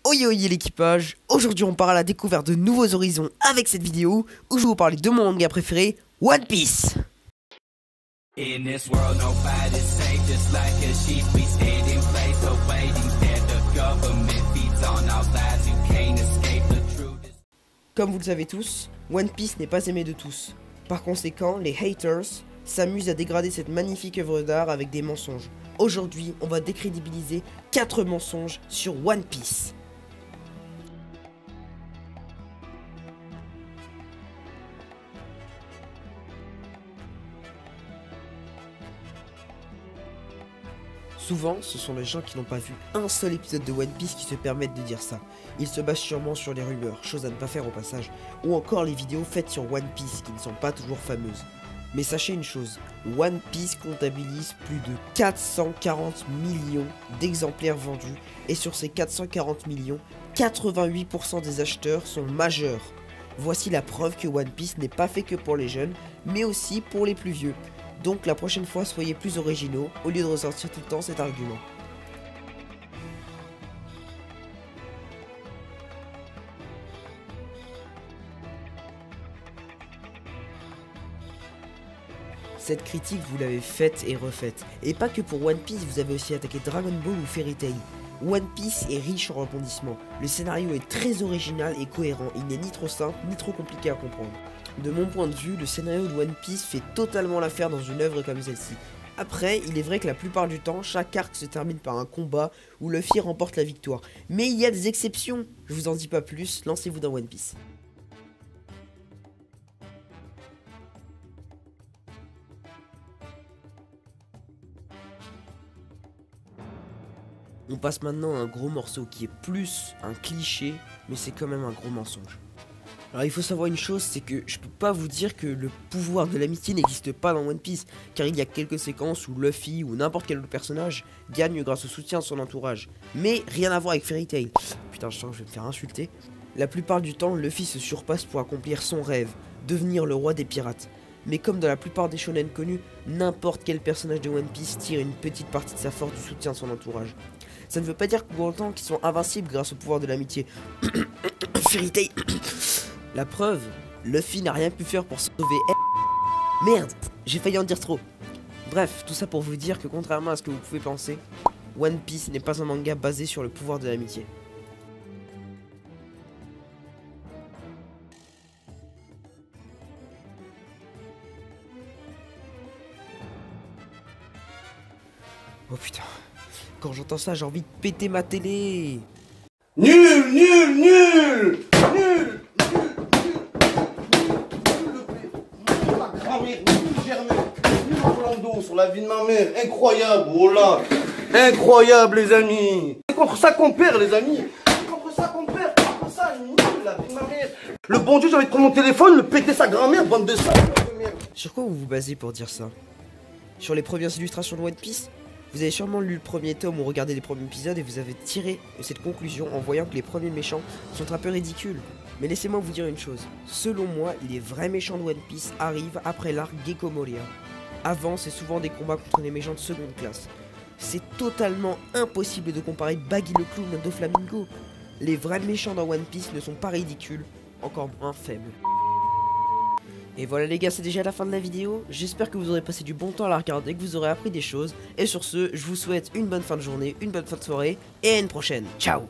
Oye oye l'équipage, aujourd'hui on part à la découverte de nouveaux horizons avec cette vidéo où je vais vous parler de mon manga préféré, One Piece. In this world, nobody's safe, just like a sheep. We stand in place of waiting, that the government feeds on our lives. You can't escape the truth. Comme vous le savez tous, One Piece n'est pas aimé de tous. Par conséquent, les haters s'amusent à dégrader cette magnifique œuvre d'art avec des mensonges. Aujourd'hui, on va décrédibiliser 4 mensonges sur One Piece. Souvent, ce sont les gens qui n'ont pas vu un seul épisode de One Piece qui se permettent de dire ça. Ils se basent sûrement sur les rumeurs, chose à ne pas faire au passage, ou encore les vidéos faites sur One Piece qui ne sont pas toujours fameuses. Mais sachez une chose, One Piece comptabilise plus de 440 millions d'exemplaires vendus, et sur ces 440 millions, 88% des acheteurs sont majeurs. Voici la preuve que One Piece n'est pas fait que pour les jeunes, mais aussi pour les plus vieux. Donc la prochaine fois, soyez plus originaux, au lieu de ressortir tout le temps cet argument. Cette critique, vous l'avez faite et refaite. Et pas que pour One Piece, vous avez aussi attaqué Dragon Ball ou Fairy Tail. One Piece est riche en rebondissements. Le scénario est très original et cohérent. Il n'est ni trop simple, ni trop compliqué à comprendre. De mon point de vue, le scénario de One Piece fait totalement l'affaire dans une œuvre comme celle-ci. Après, il est vrai que la plupart du temps, chaque arc se termine par un combat où Luffy remporte la victoire. Mais il y a des exceptions. Je vous en dis pas plus, lancez-vous dans One Piece. On passe maintenant à un gros morceau qui est plus un cliché, mais c'est quand même un gros mensonge. Alors il faut savoir une chose, c'est que je peux pas vous dire que le pouvoir de l'amitié n'existe pas dans One Piece, car il y a quelques séquences où Luffy ou n'importe quel autre personnage gagne grâce au soutien de son entourage. Mais rien à voir avec Fairy Tail. Putain, je sens que je vais me faire insulter. La plupart du temps, Luffy se surpasse pour accomplir son rêve, devenir le roi des pirates. Mais comme dans la plupart des shonen connus, n'importe quel personnage de One Piece tire une petite partie de sa force du soutien de son entourage. Ça ne veut pas dire pour autant qu'ils sont invincibles grâce au pouvoir de l'amitié. Fairy Tail. La preuve, Luffy n'a rien pu faire pour sauver elle. Merde, j'ai failli en dire trop. Bref, tout ça pour vous dire que contrairement à ce que vous pouvez penser, One Piece n'est pas un manga basé sur le pouvoir de l'amitié. Oh putain, quand j'entends ça, j'ai envie de péter ma télé. Nul, nul, nul, nul. Sur la vie de ma mère, incroyable, oh là, incroyable les amis. C'est contre ça qu'on perd les amis, c'est contre ça qu'on perd, contre ça, nul, la vie de ma mère. Le bon Dieu, j'ai envie de prendre mon téléphone, le péter sa grand-mère, bande de ça. Sur quoi vous vous basez pour dire ça? Sur les premières illustrations de One Piece? Vous avez sûrement lu le premier tome ou regardé les premiers épisodes et vous avez tiré cette conclusion en voyant que les premiers méchants sont un peu ridicules. Mais laissez-moi vous dire une chose, selon moi, les vrais méchants de One Piece arrivent après l'arc Gecko Moria. Avant, c'est souvent des combats contre les méchants de seconde classe. C'est totalement impossible de comparer Baggy le Clown à Doflamingo. Les vrais méchants dans One Piece ne sont pas ridicules, encore moins faibles. Et voilà les gars, c'est déjà la fin de la vidéo. J'espère que vous aurez passé du bon temps à la regarder, que vous aurez appris des choses. Et sur ce, je vous souhaite une bonne fin de journée, une bonne fin de soirée, et à une prochaine. Ciao!